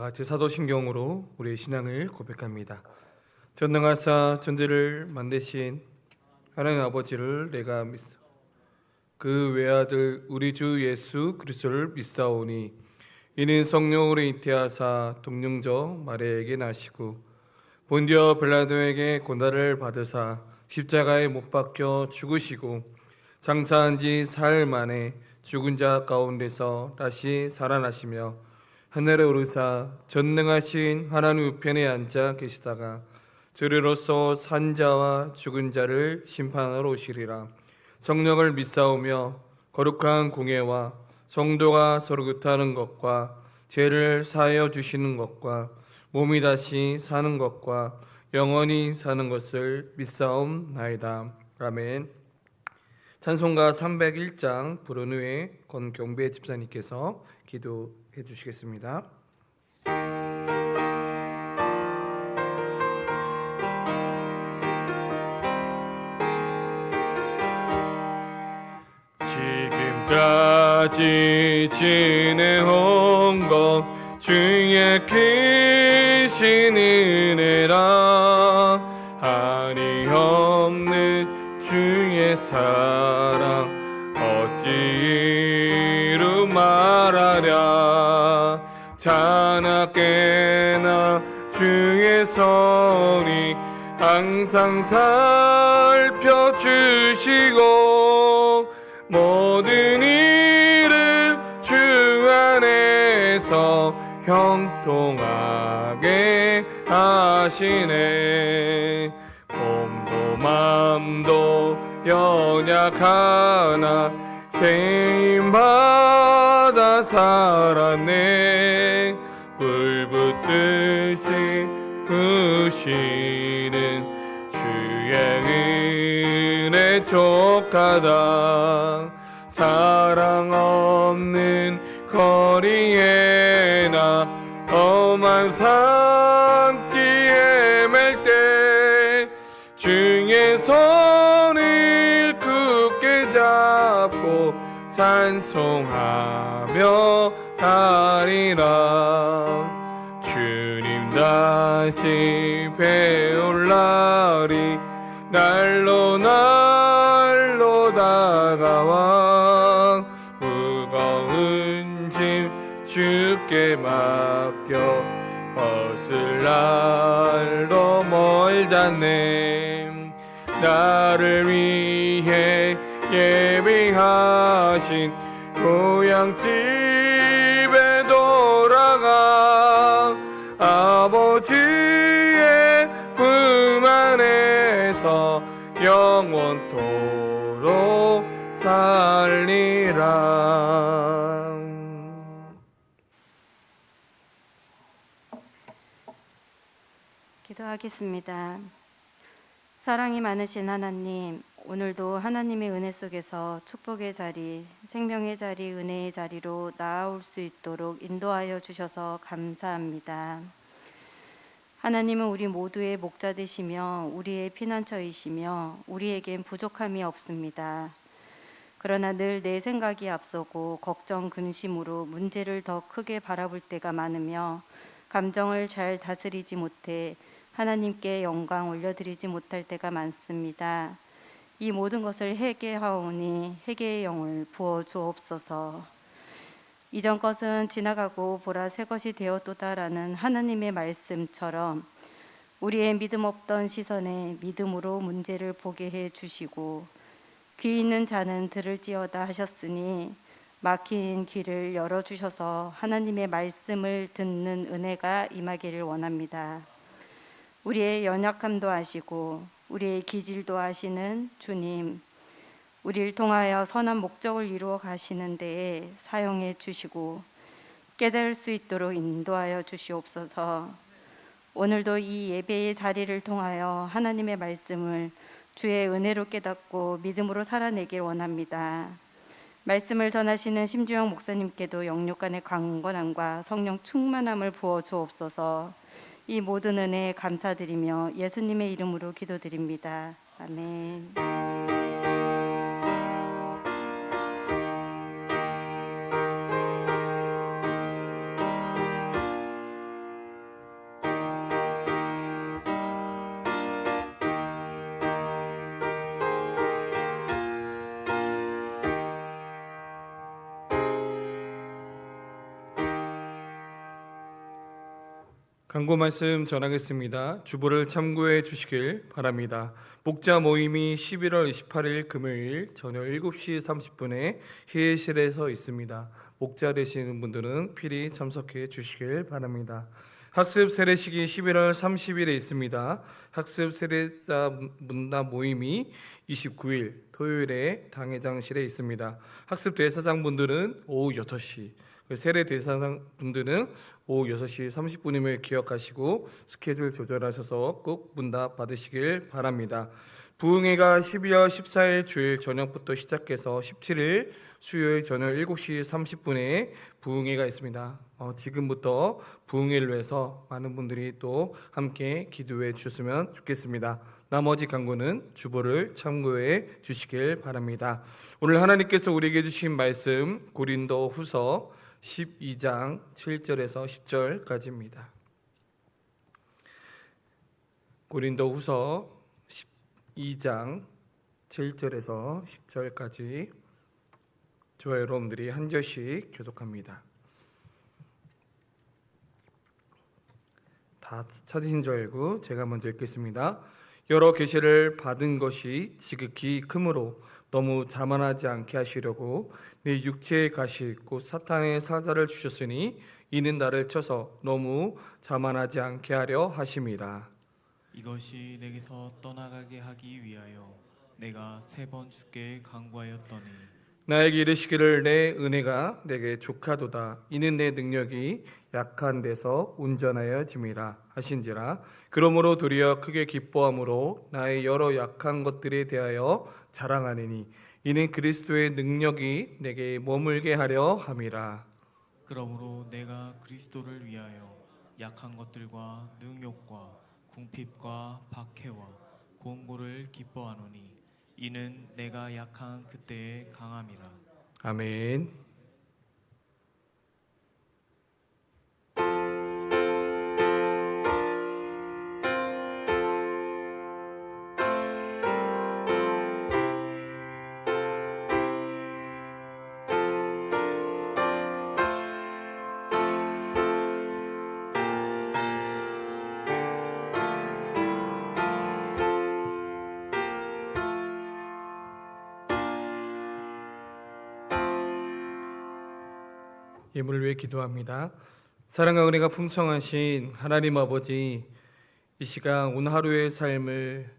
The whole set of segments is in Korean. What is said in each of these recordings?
같이 사도신경으로 우리의 신앙을 고백합니다. 전능하사 천지를 만드신 하나님 아버지를 내가 믿사 그 외아들 우리 주 예수 그리스도를 믿사오니 이는 성령으로 잉태하사 동령저 마리아에게 나시고 본디오 빌라도에게 고난을 받으사 십자가에 못 박혀 죽으시고 장사한 지 사흘 만에 죽은 자 가운데서 다시 살아나시며 하늘에 오르사 전능하신 하나님 우편에 앉아 계시다가 저리로서 산 자와 죽은 자를 심판하러 오시리라. 성령을 믿사오며 거룩한 공예와 성도가 서로 교통하는 것과 죄를 사하여 주시는 것과 몸이 다시 사는 것과 영원히 사는 것을 믿사옵나이다. 아멘. 찬송가 301장 부른 후에 권경배 집사님께서 기도해 주시겠습니다. 지금까지 지내온 것 중에 크신 은혜라 한이 없는 주의 사랑 어찌로 말하랴. 자나깨나 주의 손이 항상 살펴주시고 모든 일을 주 안에서 형통하게 하시네. 몸도 맘도 연약하나 세임받아 살았네. 불붙듯이 부시는 주의 은혜 족하다. 사랑 없는 거리에 나 험한 산길에 맬 때 주의 손을 굳게 잡고 찬송하며 가리라. 주님 다시 배울 날이 날로 날로 다가와 무거운 짐 주께 맡겨 벗을 날도 멀잖네. 나를 위해 예비하신 고향집에 돌아가 아버지의 품 안에서 영원토록 살리라. 기도하겠습니다. 사랑이 많으신 하나님, 오늘도 하나님의 은혜 속에서 축복의 자리, 생명의 자리, 은혜의 자리로 나아올 수 있도록 인도하여 주셔서 감사합니다. 하나님은 우리 모두의 목자 되시며 우리의 피난처이시며 우리에겐 부족함이 없습니다. 그러나 늘 내 생각이 앞서고 걱정, 근심으로 문제를 더 크게 바라볼 때가 많으며 감정을 잘 다스리지 못해 하나님께 영광 올려드리지 못할 때가 많습니다. 이 모든 것을 회개하오니 회개의 영을 부어 주옵소서. 이전 것은 지나가고 보라 새 것이 되었도다라는 하나님의 말씀처럼 우리의 믿음 없던 시선에 믿음으로 문제를 보게 해 주시고 귀 있는 자는 들을지어다 하셨으니 막힌 귀를 열어주셔서 하나님의 말씀을 듣는 은혜가 임하기를 원합니다. 우리의 연약함도 아시고 우리의 기질도 아시는 주님, 우리를 통하여 선한 목적을 이루어 가시는 데에 사용해 주시고 깨달을 수 있도록 인도하여 주시옵소서. 오늘도 이 예배의 자리를 통하여 하나님의 말씀을 주의 은혜로 깨닫고 믿음으로 살아내길 원합니다. 말씀을 전하시는 심주영 목사님께도 영육간의 강건함과 성령 충만함을 부어 주옵소서. 이 모든 은혜에 감사드리며 예수님의 이름으로 기도드립니다. 아멘. 강고 말씀 전하겠습니다. 주보를 참고해 주시길 바랍니다. 목자 모임이 11월 28일 금요일 저녁 7시 30분에 회의실에서 있습니다. 목자 되시는 분들은 필히 참석해 주시길 바랍니다. 학습 세례식이 11월 30일에 있습니다. 학습 세례자 문답 모임이 29일 토요일에 당회장실에 있습니다. 학습 대사장 분들은 오후 6시, 세례 대사장 분들은 오후 6시 30분임을 기억하시고 스케줄 조절하셔서 꼭 문답 받으시길 바랍니다. 부흥회가 12월 14일 주일 저녁부터 시작해서 17일 수요일 저녁 7시 30분에 부흥회가 있습니다. 지금부터 부흥회를 위해서 많은 분들이 또 함께 기도해 주셨으면 좋겠습니다. 나머지 강구는 주보를 참고해 주시길 바랍니다. 오늘 하나님께서 우리에게 주신 말씀 고린도 후서 12장 7절에서 10절까지입니다. 고린도 후서 12장 7절에서 10절까지 저와 여러분들이 한 절씩 교독합니다. 다 찾으신 줄 알고 제가 먼저 읽겠습니다. 여러 계시를 받은 것이 지극히 크므로 너무 자만하지 않게 하시려고 내 육체의 가시 곧 사탄의 사자를 주셨으니 이는 나를 쳐서 너무 자만하지 않게 하려 하심이라. 이것이 내게서 떠나가게 하기 위하여 내가 3번 주께 간구하였더니 나에게 이르시기를 내 은혜가 내게 족하도다. 이는 내 능력이 약한 데서 온전하여 짐이라 하신지라. 그러므로 도리어 크게 기뻐함으로 나의 여러 약한 것들에 대하여 자랑하느니 이는 그리스도의 능력이 내게 머물게 하려 함이라. 그러므로 내가 그리스도를 위하여 약한 것들과 능욕과 궁핍과 박해와 공고를 기뻐하노니 이는 내가 약한 그때의 강함이라. 아멘. 예물을 위해 기도합니다. 사랑과 은혜가 풍성하신 하나님 아버지, 이 시간 오늘 하루의 삶을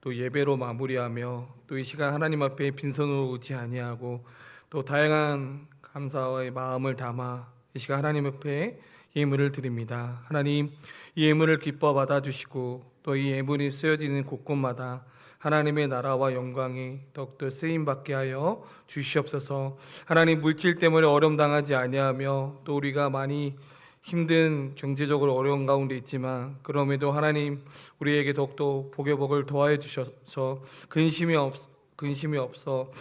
또 예배로 마무리하며 또 이 시간 하나님 앞에 빈손으로 오지 아니하고 또 다양한 감사의 마음을 담아 이 시간 하나님 앞에 예물을 드립니다. 하나님, 이 예물을 기뻐 받아주시고 또 이 예물이 쓰여지는 곳곳마다 하나님의 나라와 영광이 더욱더 쓰임받게 하여 주시옵소서. 하나님, 물질 때문에 어려움 당하지 아니하며 또 우리가 많이 힘든 경제적으로 어려운 가운데 있지만 그럼에도 하나님 우리에게 더욱더 복의 복을 더하여 주셔서 근심이 없어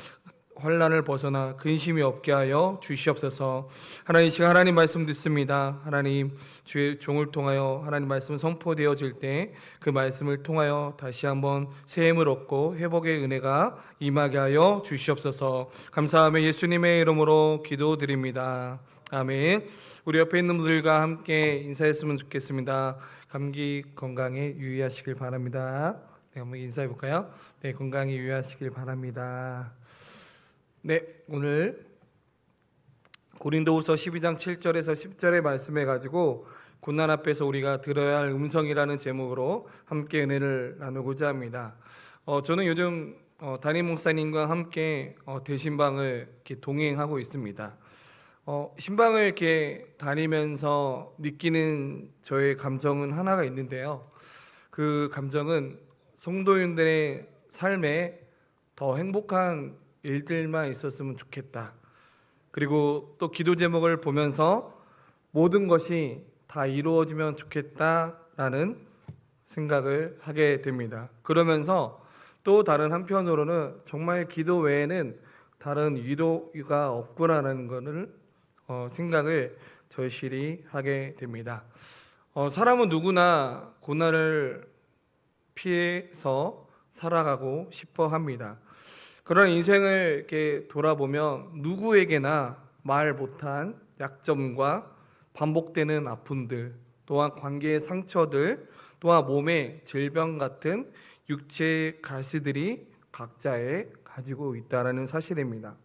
환난을 벗어나 근심이 없게 하여 주시옵소서. 하나님, 시간 하나님 말씀 듣습니다. 하나님, 주의 종을 통하여 하나님 말씀 선포되어질 때 그 말씀을 통하여 다시 한번 새 힘을 얻고 회복의 은혜가 임하게 하여 주시옵소서. 감사하며 예수님의 이름으로 기도드립니다. 아멘. 우리 옆에 있는 분들과 함께 인사했으면 좋겠습니다. 감기 건강에 유의하시길 바랍니다. 네, 한번 인사해 볼까요? 네, 건강에 유의하시길 바랍니다. 네, 오늘 고린도후서 12장 7절에서 10절의 말씀해 가지고 고난 앞에서 우리가 들어야 할 음성이라는 제목으로 함께 은혜를 나누고자 합니다. 저는 요즘 담임 목사님과 함께 대신방을 이렇게 동행하고 있습니다. 신방을 이렇게 다니면서 느끼는 저의 감정은 하나가 있는데요. 그 감정은 성도인들의 삶에 더 행복한 일들만 있었으면 좋겠다. 그리고 또 기도 제목을 보면서 모든 것이 다 이루어지면 좋겠다라는 생각을 하게 됩니다. 그러면서 또 다른 한편으로는 정말 기도 외에는 다른 위로가 없구나라는 것을 생각을 절실히 하게 됩니다. 사람은 누구나 고난을 피해서 살아가고 싶어 합니다. 그런 인생을 이렇게 돌아보면 누구에게나 말 못한 약점과 반복되는 아픔들, 또한 관계의 상처들, 또한 몸의 질병 같은 육체 가시들이 각자에 가지고 있다라는 사실입니다.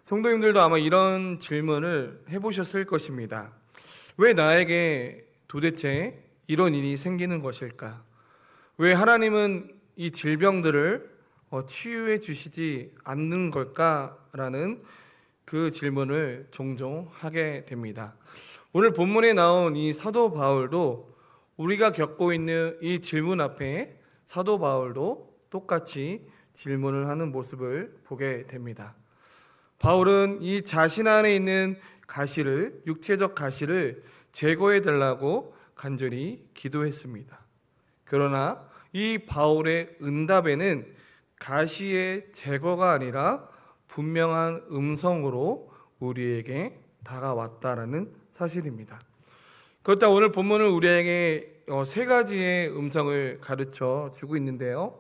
성도님들도 아마 이런 질문을 해보셨을 것입니다. 왜 나에게 도대체 이런 일이 생기는 것일까? 왜 하나님은 이 질병들을 치유해 주시지 않는 걸까라는 그 질문을 종종 하게 됩니다. 오늘 본문에 나온 이 사도 바울도 우리가 겪고 있는 이 질문 앞에 사도 바울도 똑같이 질문을 하는 모습을 보게 됩니다. 바울은 이 자신 안에 있는 가시를, 육체적 가시를 제거해 달라고 간절히 기도했습니다. 그러나 이 바울의 응답에는 가시의 제거가 아니라 분명한 음성으로 우리에게 다가왔다라는 사실입니다. 그렇다 오늘 본문은 우리에게 세 가지의 음성을 가르쳐 주고 있는데요.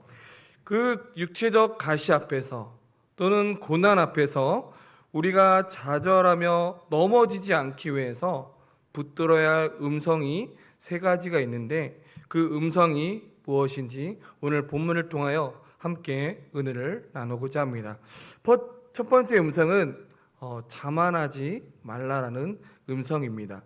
그 육체적 가시 앞에서 또는 고난 앞에서 우리가 좌절하며 넘어지지 않기 위해서 붙들어야 할 음성이 세 가지가 있는데 그 음성이 무엇인지 오늘 본문을 통하여 함께 은혜를 나누고자 합니다. 첫 번째 음성은 자만하지 말라라는 음성입니다.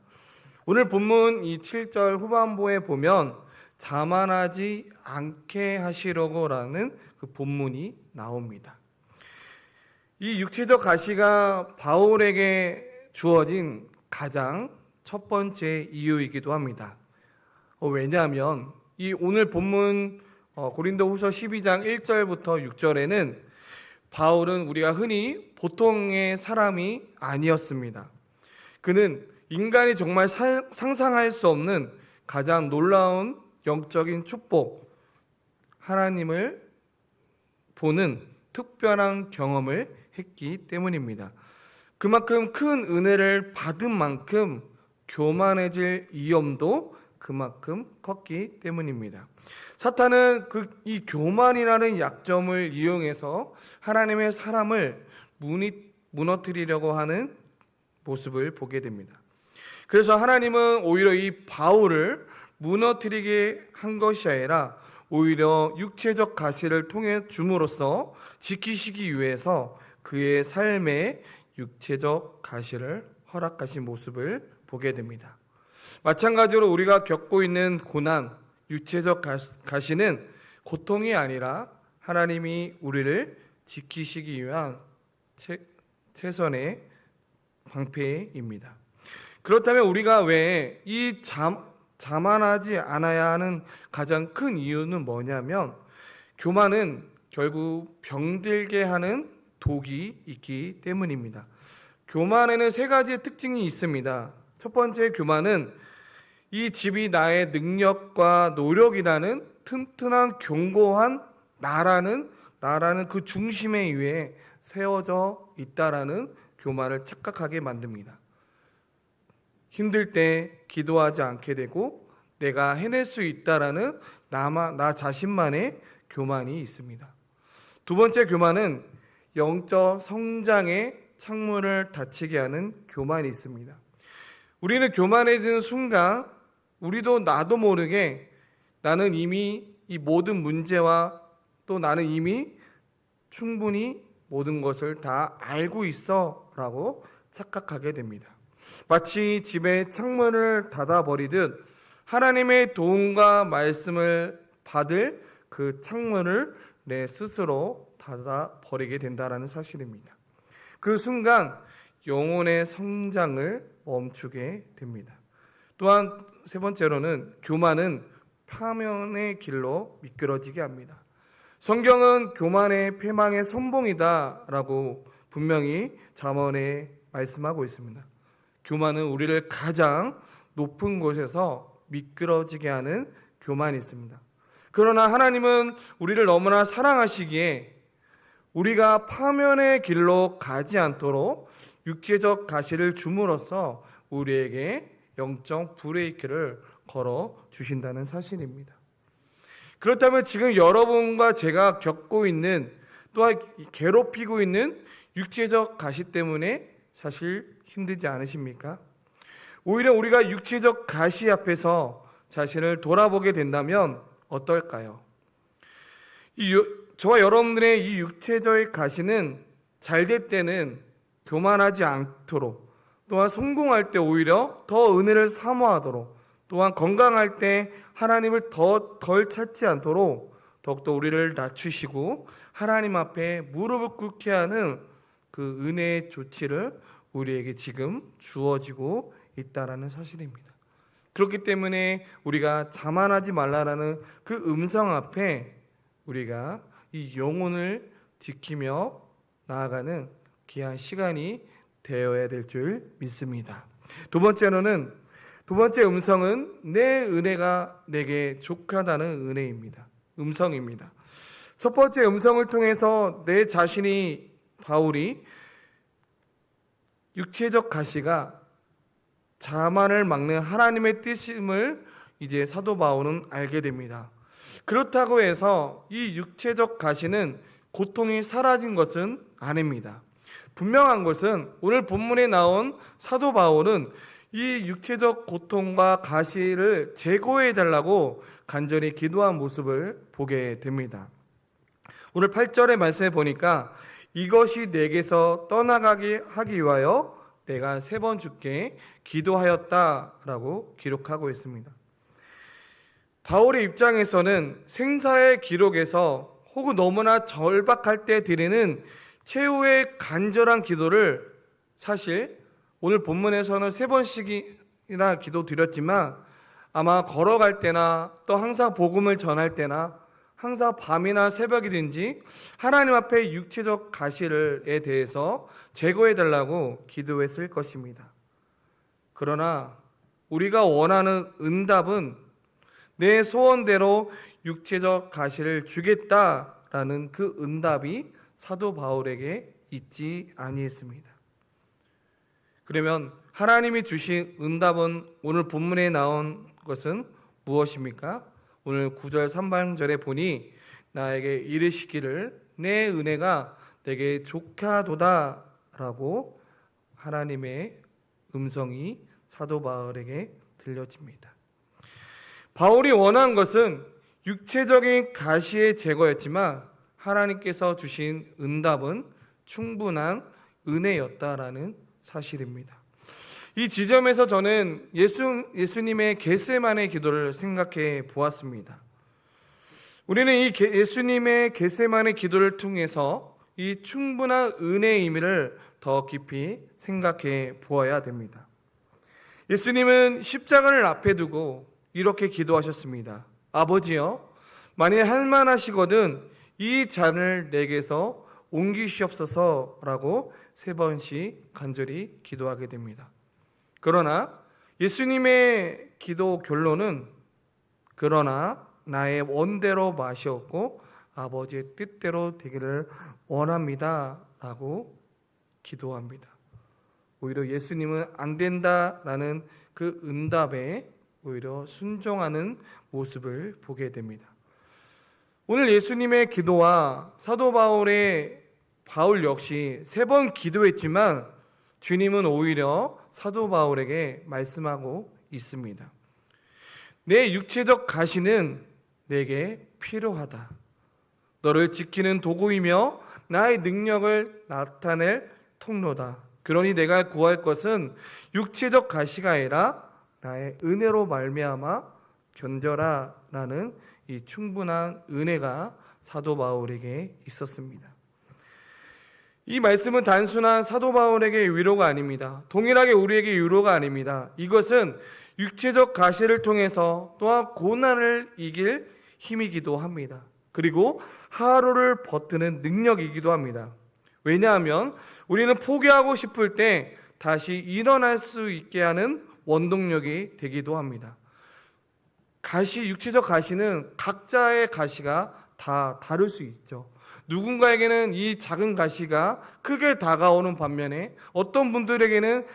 오늘 본문 이 7절 후반부에 보면 자만하지 않게 하시려고라는 그 본문이 나옵니다. 이 육체적 가시가 바울에게 주어진 가장 첫 번째 이유이기도 합니다. 왜냐하면 이 오늘 본문 고린도후서 12장 1절부터 6절에는 바울은 우리가 흔히 보통의 사람이 아니었습니다. 그는 인간이 정말 상상할 수 없는 가장 놀라운 영적인 축복, 하나님을 보는 특별한 경험을 했기 때문입니다. 그만큼 큰 은혜를 받은 만큼 교만해질 위험도 그만큼 컸기 때문입니다. 사탄은 이 교만이라는 약점을 이용해서 하나님의 사람을 무너뜨리려고 하는 모습을 보게 됩니다. 그래서 하나님은 오히려 이 바울을 무너뜨리게 한 것이 아니라 오히려 육체적 가시를 통해 줌으로써 지키시기 위해서 그의 삶에 육체적 가시를 허락하신 모습을 보게 됩니다. 마찬가지로 우리가 겪고 있는 고난, 육체적 가시는 고통이 아니라 하나님이 우리를 지키시기 위한 최선의 방패입니다. 그렇다면 우리가 왜 이 자만하지 않아야 하는 가장 큰 이유는 뭐냐면 교만은 결국 병들게 하는 독이 있기 때문입니다. 교만에는 세 가지의 특징이 있습니다. 첫 번째 교만은 이 집이 나의 능력과 노력이라는 튼튼한 견고한 나라는 그 중심에 위에 세워져 있다라는 교만을 착각하게 만듭니다. 힘들 때 기도하지 않게 되고 내가 해낼 수 있다라는 나 자신만의 교만이 있습니다. 두 번째 교만은 영적 성장의 창문을 닫히게 하는 교만이 있습니다. 우리는 교만해지는 순간 우리도 나도 모르게 나는 이미 이 모든 문제와 또 나는 이미 충분히 모든 것을 다 알고 있어 라고 착각하게 됩니다. 마치 집에 창문을 닫아버리듯 하나님의 도움과 말씀을 받을 그 창문을 내 스스로 닫아버리게 된다는 사실입니다. 그 순간 영혼의 성장을 멈추게 됩니다. 또한 세 번째로는 교만은 파멸의 길로 미끄러지게 합니다. 성경은 교만의 패망의 선봉이다라고 분명히 잠언에 말씀하고 있습니다. 교만은 우리를 가장 높은 곳에서 미끄러지게 하는 교만이 있습니다. 그러나 하나님은 우리를 너무나 사랑하시기에 우리가 파멸의 길로 가지 않도록 육체적 가시를 줌으로써 우리에게 영적 브레이크를 걸어 주신다는 사실입니다. 그렇다면 지금 여러분과 제가 겪고 있는 또한 괴롭히고 있는 육체적 가시 때문에 사실 힘들지 않으십니까? 오히려 우리가 육체적 가시 앞에서 자신을 돌아보게 된다면 어떨까요? 저와 여러분들의 이 육체적 가시는 잘될 때는 교만하지 않도록, 또한 성공할 때 오히려 더 은혜를 사모하도록, 또한 건강할 때 하나님을 덜 찾지 않도록 더욱더 우리를 낮추시고 하나님 앞에 무릎을 꿇게 하는 그 은혜의 조치를 우리에게 지금 주어지고 있다라는 사실입니다. 그렇기 때문에 우리가 자만하지 말라라는 그 음성 앞에 우리가 이 영혼을 지키며 나아가는 귀한 시간이 되어야 될 줄 믿습니다. 두 번째 음성은 내 은혜가 내게 족하다는 은혜입니다. 음성입니다. 첫 번째 음성을 통해서 내 자신이 바울이 육체적 가시가 자만을 막는 하나님의 뜻임을 이제 사도 바울은 알게 됩니다. 그렇다고 해서 이 육체적 가시는 고통이 사라진 것은 아닙니다. 분명한 것은 오늘 본문에 나온 사도 바울은 이 육체적 고통과 가시를 제거해 달라고 간절히 기도한 모습을 보게 됩니다. 오늘 8절의 말씀에 보니까 이것이 내게서 떠나가게 하기 위하여 내가 3번 주께 기도하였다라고 기록하고 있습니다. 바울의 입장에서는 생사의 기록에서 혹은 너무나 절박할 때 드리는 최후의 간절한 기도를 사실 오늘 본문에서는 3번씩이나 기도 드렸지만 아마 걸어갈 때나 또 항상 복음을 전할 때나 항상 밤이나 새벽이든지 하나님 앞에 육체적 가시에 대해서 제거해 달라고 기도했을 것입니다. 그러나 우리가 원하는 응답은 내 소원대로 육체적 가시를 주겠다라는 그 응답이 사도 바울에게 있지 아니했습니다. 그러면 하나님이 주신 응답은 오늘 본문에 나온 것은 무엇입니까? 오늘 9절 3반절에 보니 나에게 이르시기를 내 은혜가 내게 족하도다 라고 하나님의 음성이 사도 바울에게 들려집니다. 바울이 원한 것은 육체적인 가시의 제거였지만 하나님께서 주신 응답은 충분한 은혜였다라는 사실입니다. 이 지점에서 저는 예수님의 겟세마네 기도를 생각해 보았습니다. 우리는 이 예수님의 겟세마네 기도를 통해서 이 충분한 은혜의 의미를 더 깊이 생각해 보아야 됩니다. 예수님은 십자가를 앞에 두고 이렇게 기도하셨습니다. 아버지여, 만일 할만하시거든 이 잔을 내게서 옮기시옵소서라고 3번씩 간절히 기도하게 됩니다. 그러나 예수님의 기도 결론은 그러나 나의 원대로 마시옵고 아버지의 뜻대로 되기를 원합니다 라고 기도합니다. 오히려 예수님은 안 된다라는 그 응답에 오히려 순종하는 모습을 보게 됩니다. 오늘 예수님의 기도와 사도 바울 역시 3번 기도했지만 주님은 오히려 사도 바울에게 말씀하고 있습니다. 내 육체적 가시는 내게 필요하다. 너를 지키는 도구이며 나의 능력을 나타낼 통로다. 그러니 내가 구할 것은 육체적 가시가 아니라 나의 은혜로 말미암아 견뎌라라는 이 충분한 은혜가 사도 바울에게 있었습니다. 이 말씀은 단순한 사도 바울에게 위로가 아닙니다. 동일하게 우리에게 위로가 아닙니다. 이것은 육체적 가시를 통해서 또한 고난을 이길 힘이기도 합니다. 그리고 하루를 버티는 능력이기도 합니다. 왜냐하면 우리는 포기하고 싶을 때 다시 일어날 수 있게 하는 원동력이 되기도 합니다. 육체적 가시는 각자의 가시가 다 다를 수 있죠. 누군가에게는 이 작은 가시가 크게 다가오는 반면에 어떤 분들에게는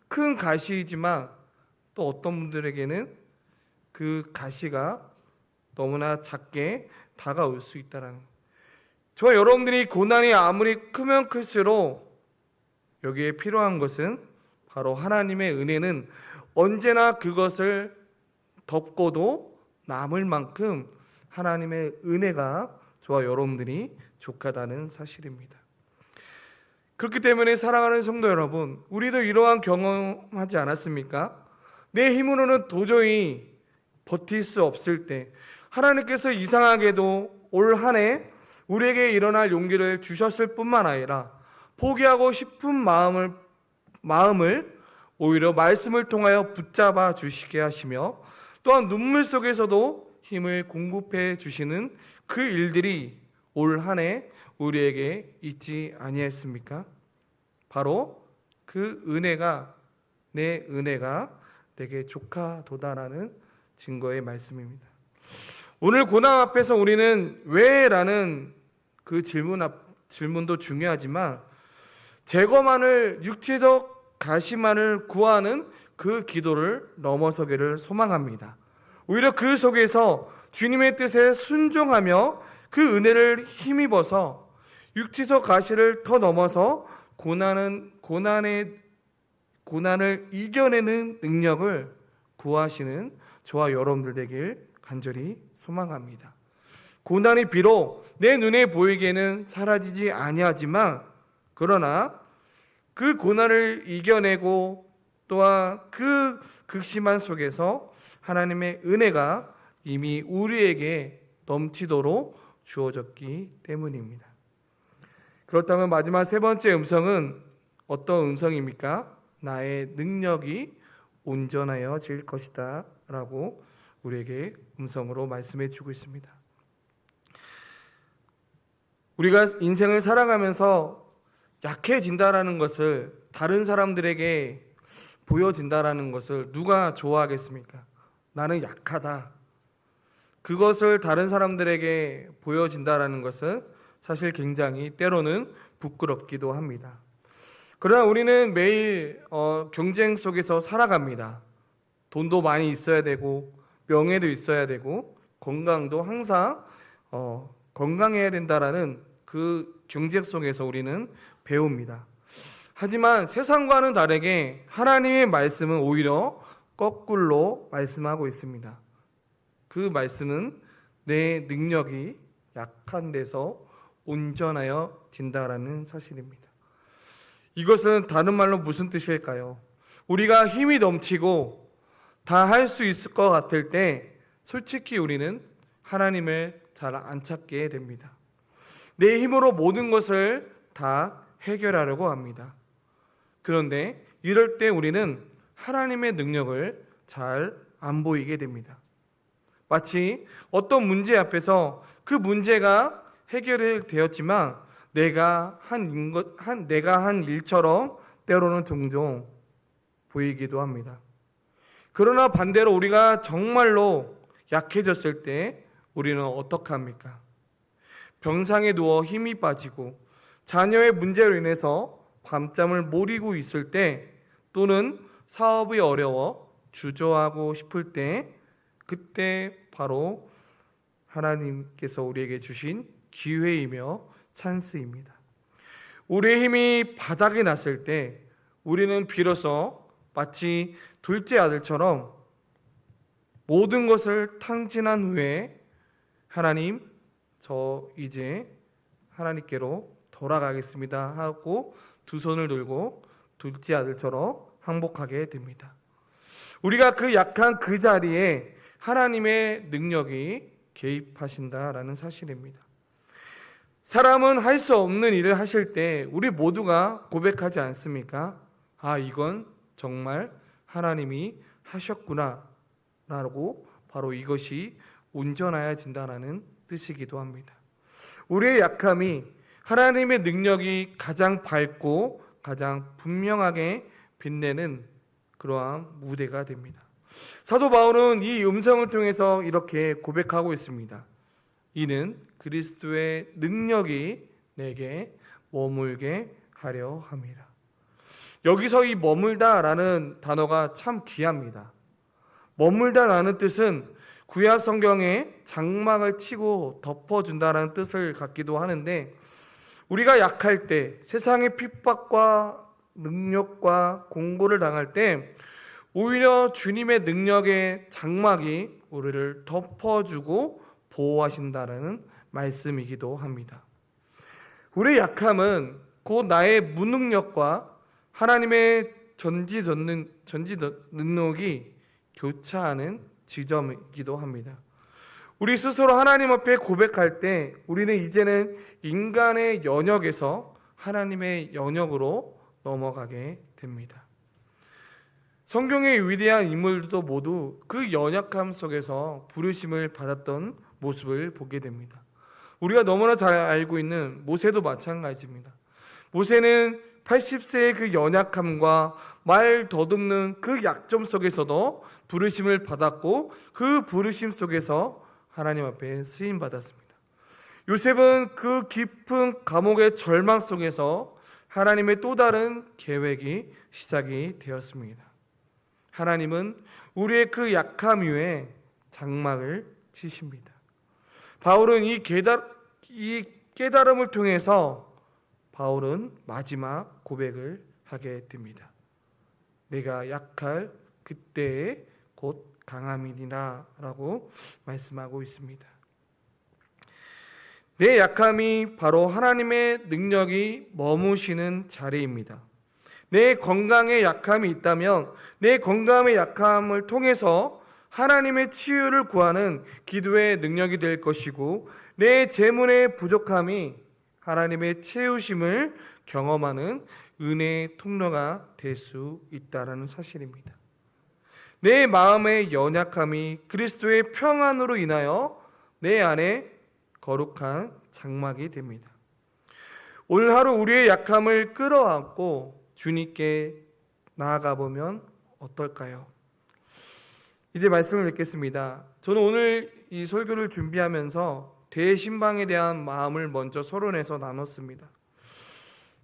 큰 가시이지만 또 어떤 분들에게는 그 가시가 너무나 작게 다가올 수 있다는 거예요. 저와 여러분들이 고난이 아무리 크면 클수록 여기에 필요한 것은 바로 하나님의 은혜는 언제나 그것을 덮고도 남을 만큼 하나님의 은혜가 저와 여러분들이 족하다는 사실입니다. 그렇기 때문에 사랑하는 성도 여러분, 우리도 이러한 경험하지 않았습니까? 내 힘으로는 도저히 버틸 수 없을 때 하나님께서 이상하게도 올 한 해 우리에게 일어날 용기를 주셨을 뿐만 아니라 포기하고 싶은 마음을 오히려 말씀을 통하여 붙잡아 주시게 하시며 또한 눈물 속에서도 힘을 공급해 주시는 그 일들이 올 한 해 우리에게 있지 아니했습니까? 바로 그 은혜가 내 은혜가 내게 족하도다라는 증거의 말씀입니다. 오늘 고난 앞에서 우리는 왜라는 그 질문도 중요하지만 제거만을 육체적 가시만을 구하는 그 기도를 넘어서기를 소망합니다. 오히려 그 속에서 주님의 뜻에 순종하며 그 은혜를 힘입어서 육체적 가시를 더 넘어서 고난을 이겨내는 능력을 구하시는 저와 여러분들 되길 간절히 소망합니다. 고난이 비록 내 눈에 보이기에는 사라지지 아니하지만 그러나 그 고난을 이겨내고 또한 그 극심한 속에서 하나님의 은혜가 이미 우리에게 넘치도록 주어졌기 때문입니다. 그렇다면 마지막 세 번째 음성은 어떤 음성입니까? 나의 능력이 온전하여질 것이다 라고 우리에게 음성으로 말씀해 주고 있습니다. 우리가 인생을 살아가면서 약해진다라는 것을 다른 사람들에게 보여진다라는 것을 누가 좋아하겠습니까? 나는 약하다. 그것을 다른 사람들에게 보여진다라는 것은 사실 굉장히 때로는 부끄럽기도 합니다. 그러나 우리는 매일 경쟁 속에서 살아갑니다. 돈도 많이 있어야 되고 명예도 있어야 되고 건강도 항상 건강해야 된다라는 그 경쟁 속에서 우리는 배웁니다. 하지만 세상과는 다르게 하나님의 말씀은 오히려 거꾸로 말씀하고 있습니다. 그 말씀은 내 능력이 약한 데서 온전하여 진다라는 사실입니다. 이것은 다른 말로 무슨 뜻일까요? 우리가 힘이 넘치고 다 할 수 있을 것 같을 때 솔직히 우리는 하나님을 잘 안 찾게 됩니다. 내 힘으로 모든 것을 다 해결하려고 합니다. 그런데 이럴 때 우리는 하나님의 능력을 잘 안 보이게 됩니다. 마치 어떤 문제 앞에서 그 문제가 해결되었지만 내가 한 일처럼 때로는 종종 보이기도 합니다. 그러나 반대로 우리가 정말로 약해졌을 때 우리는 어떻게 합니까? 병상에 누워 힘이 빠지고 자녀의 문제로 인해서 밤잠을 못 이루고 있을 때 또는 사업이 어려워 주저하고 싶을 때 그때 바로 하나님께서 우리에게 주신 기회이며 찬스입니다. 우리의 힘이 바닥이 났을 때 우리는 비로소 마치 둘째 아들처럼 모든 것을 탕진한 후에 하나님, 저 이제 하나님께로 돌아가겠습니다 하고 두 손을 들고 둘째 아들처럼 항복하게 됩니다. 우리가 그 약한 그 자리에 하나님의 능력이 개입하신다라는 사실입니다. 사람은 할 수 없는 일을 하실 때 우리 모두가 고백하지 않습니까? 아, 이건 정말 하나님이 하셨구나 라고 바로 이것이 온전하여진다라는 뜻이기도 합니다. 우리의 약함이 하나님의 능력이 가장 밝고 가장 분명하게 빛내는 그러한 무대가 됩니다. 사도 바울은 이 음성을 통해서 이렇게 고백하고 있습니다. 이는 그리스도의 능력이 내게 머물게 하려 함이라. 여기서 이 머물다라는 단어가 참 귀합니다. 머물다라는 뜻은 구약 성경에 장막을 치고 덮어준다라는 뜻을 갖기도 하는데 우리가 약할 때 세상의 핍박과 능력과 공고를 당할 때 오히려 주님의 능력의 장막이 우리를 덮어주고 보호하신다는 말씀이기도 합니다. 우리의 약함은 곧 나의 무능력과 하나님의 전지 능력이 교차하는 지점이기도 합니다. 우리 스스로 하나님 앞에 고백할 때 우리는 이제는 인간의 연역에서 하나님의 연역으로 넘어가게 됩니다. 성경의 위대한 인물들도 모두 그 연약함 속에서 부르심을 받았던 모습을 보게 됩니다. 우리가 너무나 잘 알고 있는 모세도 마찬가지입니다. 모세는 80세의 그 연약함과 말 더듬는 그 약점 속에서도 부르심을 받았고 그 부르심 속에서 하나님 앞에 쓰임 받았습니다. 요셉은 그 깊은 감옥의 절망 속에서 하나님의 또 다른 계획이 시작이 되었습니다. 하나님은 우리의 그 약함 위에 장막을 치십니다. 바울은 이 깨달음을 통해서 바울은 마지막 고백을 하게 됩니다. 내가 약할 그때에 곧 강함이니라 라고 말씀하고 있습니다. 내 약함이 바로 하나님의 능력이 머무시는 자리입니다. 내 건강에 약함이 있다면 내 건강의 약함을 통해서 하나님의 치유를 구하는 기도의 능력이 될 것이고 내 재물의 부족함이 하나님의 채우심을 경험하는 은혜의 통로가 될 수 있다는 사실입니다. 내 마음의 연약함이 그리스도의 평안으로 인하여 내 안에 거룩한 장막이 됩니다. 오늘 하루 우리의 약함을 끌어안고 주님께 나아가 보면 어떨까요? 이제 말씀을 맺겠습니다. 저는 오늘 이 설교를 준비하면서 대신방에 대한 마음을 먼저 서론에서 나눴습니다.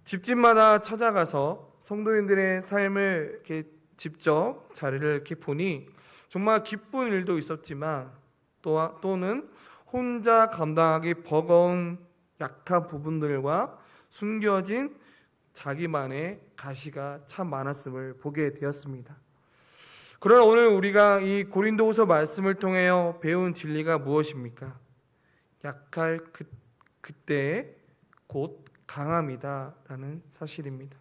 집집마다 찾아가서 성도인들의 삶을 이렇게 직접 자리를 이렇게 보니 정말 기쁜 일도 있었지만 또는 혼자 감당하기 버거운 약한 부분들과 숨겨진 자기만의 가시가 참 많았음을 보게 되었습니다. 그러나 오늘 우리가 이 고린도후서 말씀을 통해 배운 진리가 무엇입니까? 약할 그때에 곧 강함이다라는 사실입니다.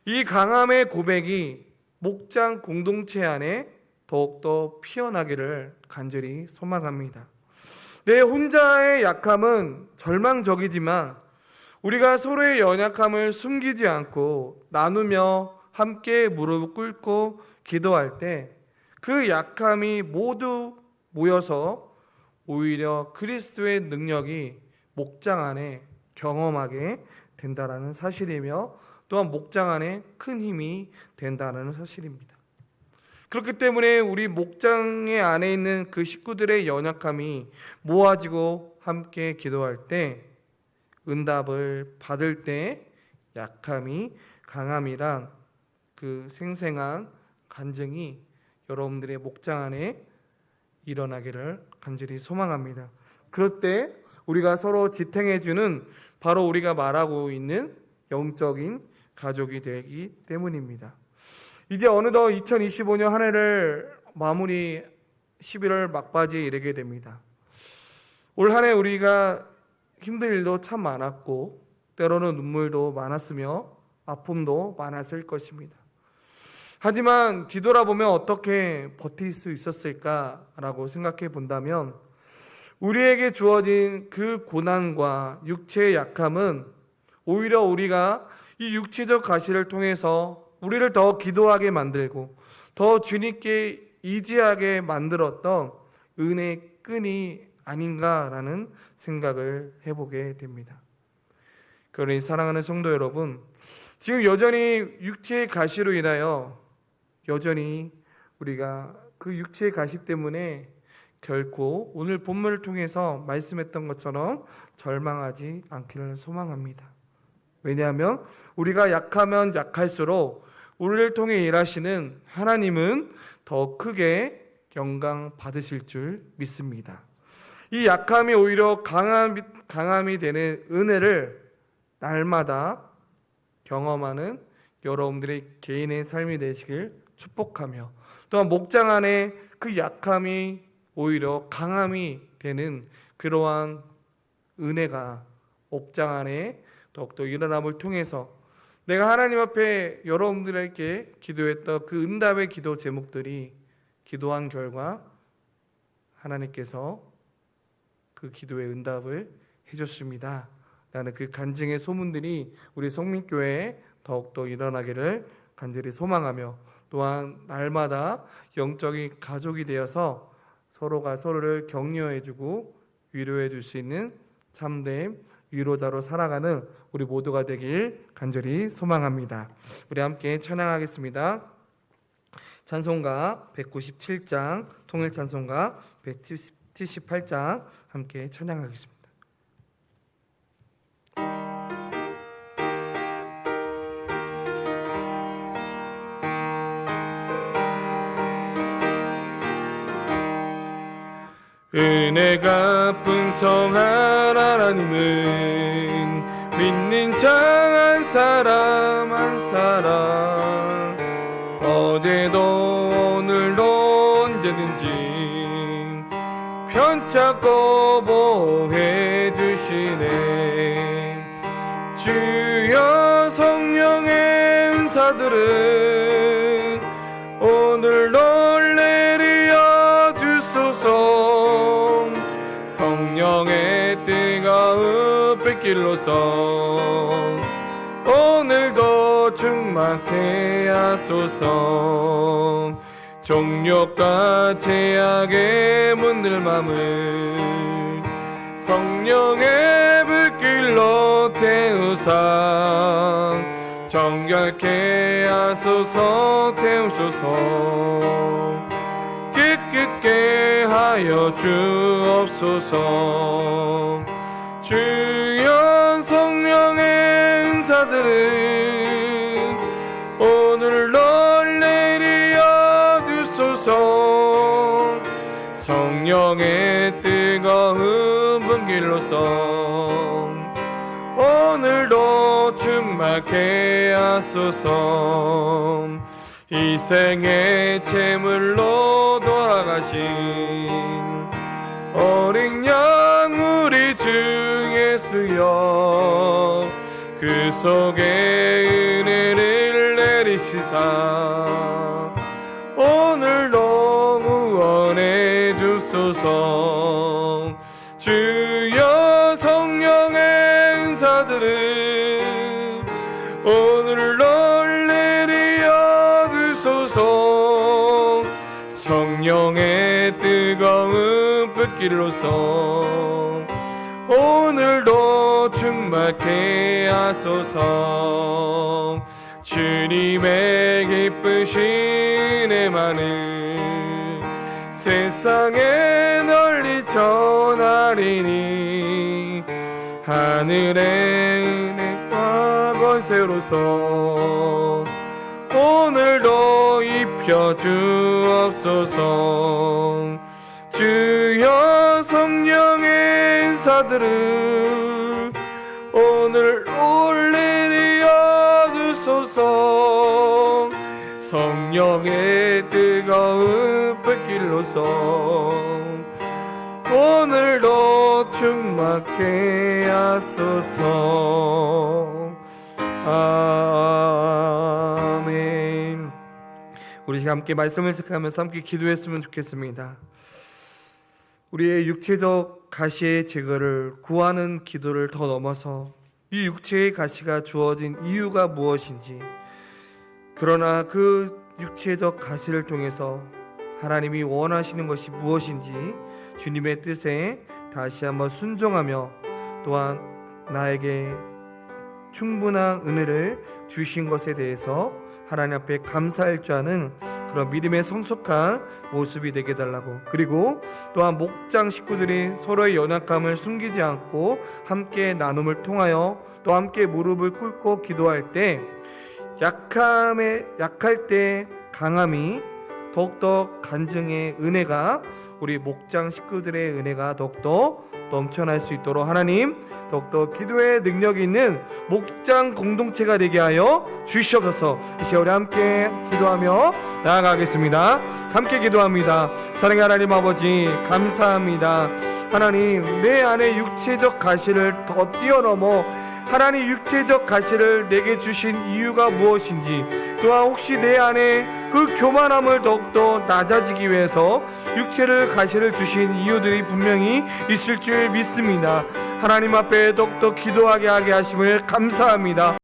이 강함의 고백이 목장 공동체 안에 더욱더 피어나기를 간절히 소망합니다. 내 혼자의 약함은 절망적이지만 우리가 서로의 연약함을 숨기지 않고 나누며 함께 무릎을 꿇고 기도할 때 그 약함이 모두 모여서 오히려 그리스도의 능력이 목장 안에 경험하게 된다는 사실이며 또한 목장 안에 큰 힘이 된다는 사실입니다. 그렇기 때문에 우리 목장의 안에 있는 그 식구들의 연약함이 모아지고 함께 기도할 때 응답을 받을 때 약함이 강함이란 그 생생한 간증이 여러분들의 목장 안에 일어나기를 간절히 소망합니다. 그럴 때 우리가 서로 지탱해주는 바로 우리가 말하고 있는 영적인 가족이 되기 때문입니다. 이제 어느덧 2025년 한 해를 마무리 11월 막바지에 이르게 됩니다. 올 한 해 우리가 힘든 일도 참 많았고 때로는 눈물도 많았으며 아픔도 많았을 것입니다. 하지만 뒤돌아보면 어떻게 버틸 수 있었을까라고 생각해 본다면 우리에게 주어진 그 고난과 육체의 약함은 오히려 우리가 이 육체적 가시를 통해서 우리를 더 기도하게 만들고 더 주님께 의지하게 만들었던 은혜의 끈이 아닌가라는 생각을 해보게 됩니다. 그러니 사랑하는 성도 여러분, 지금 여전히 육체의 가시로 인하여 여전히 우리가 그 육체의 가시 때문에 결코 오늘 본문을 통해서 말씀했던 것처럼 절망하지 않기를 소망합니다. 왜냐하면 우리가 약하면 약할수록 우리를 통해 일하시는 하나님은 더 크게 영광 받으실 줄 믿습니다. 이 약함이 오히려 강함이 되는 은혜를 날마다 경험하는 여러분들의 개인의 삶이 되시길 축복하며, 또한 목장 안에 그 약함이 오히려 강함이 되는 그러한 은혜가 목장 안에 더욱더 일어남을 통해서 내가 하나님 앞에 여러분들에게 기도했던 그 응답의 기도 제목들이 기도한 결과 하나님께서 그 기도의 응답을 해줬습니다 라는 그 간증의 소문들이 우리 성민교회에 더욱더 일어나기를 간절히 소망하며, 또한 날마다 영적인 가족이 되어서 서로가 서로를 격려해주고 위로해줄 수 있는 참된 위로자로 살아가는 우리 모두가 되길 간절히 소망합니다. 우리 함께 찬양하겠습니다. 찬송가 197장, 통일 찬송가 178장 함께 찬양하겠습니다. 은혜가 풍성한 하나님은 믿는 자 한 사람 한 사람 어제도 오늘도 언제든지 편찮고 보호해 주시네. 주여 성령의 은사들은 오늘도 내려 주소서. 성령의 뜨거운 불길로서 오늘도 충만케 하소서. 종욕과 제약의 문들 맘을 성령의 불길로 태우사 정결케 하소서. 태우소서. 깨끗게 하여 주옵소서. 주여 성령의 은사들은 오늘도 내려 주소서. 성령의 뜨거운 분길로서 오늘도 충만케 하소서. 이 생의 제물로 돌아가신 어린 양 우리 주 예수여, 그 속에 은혜를 내리시사 오늘도 구원해 주소서. 주여 성령의 은사들은 오늘도 내려 주소서. 성령의 뜨거운 불길로서 오늘도 충만케 하소서. 주님의 기쁘신 은혜만을 세상에 널리 전하리니 하늘의 은혜과 권세로서 오늘도 입혀 주옵소서. 주여 성령의 은사들을 오늘 올리려 주소서. 성령의 뜨거운 불길로서 오늘도 충만케 하소서. 아멘. 우리 함께 말씀을 생각하면서 함께 기도했으면 좋겠습니다. 우리의 육체적 가시의 제거를 구하는 기도를 더 넘어서 이 육체의 가시가 주어진 이유가 무엇인지, 그러나 그 육체적 가시를 통해서 하나님이 원하시는 것이 무엇인지 주님의 뜻에 다시 한번 순종하며, 또한 나에게 충분한 은혜를 주신 것에 대해서 하나님 앞에 감사할 줄 아는 그런 믿음의 성숙한 모습이 되게 해달라고, 그리고 또한 목장 식구들이 서로의 연약함을 숨기지 않고 함께 나눔을 통하여 또 함께 무릎을 꿇고 기도할 때 약할 때 강함이 더욱더 간증의 은혜가, 우리 목장 식구들의 은혜가 더욱더 넘쳐날 수 있도록 하나님 더욱더 기도의 능력이 있는 목장 공동체가 되게 하여 주시옵소서. 이 시간 우리 함께 기도하며 나아가겠습니다. 함께 기도합니다. 사랑의 하나님 아버지 감사합니다. 하나님 내 안에 육체적 가시를 더 뛰어넘어 하나님 육체적 가시를 내게 주신 이유가 무엇인지, 또한 혹시 내 안에 그 교만함을 더욱더 낮아지기 위해서 육체를 가시를 주신 이유들이 분명히 있을 줄 믿습니다. 하나님 앞에 더욱더 기도하게 하게 하심을 감사합니다.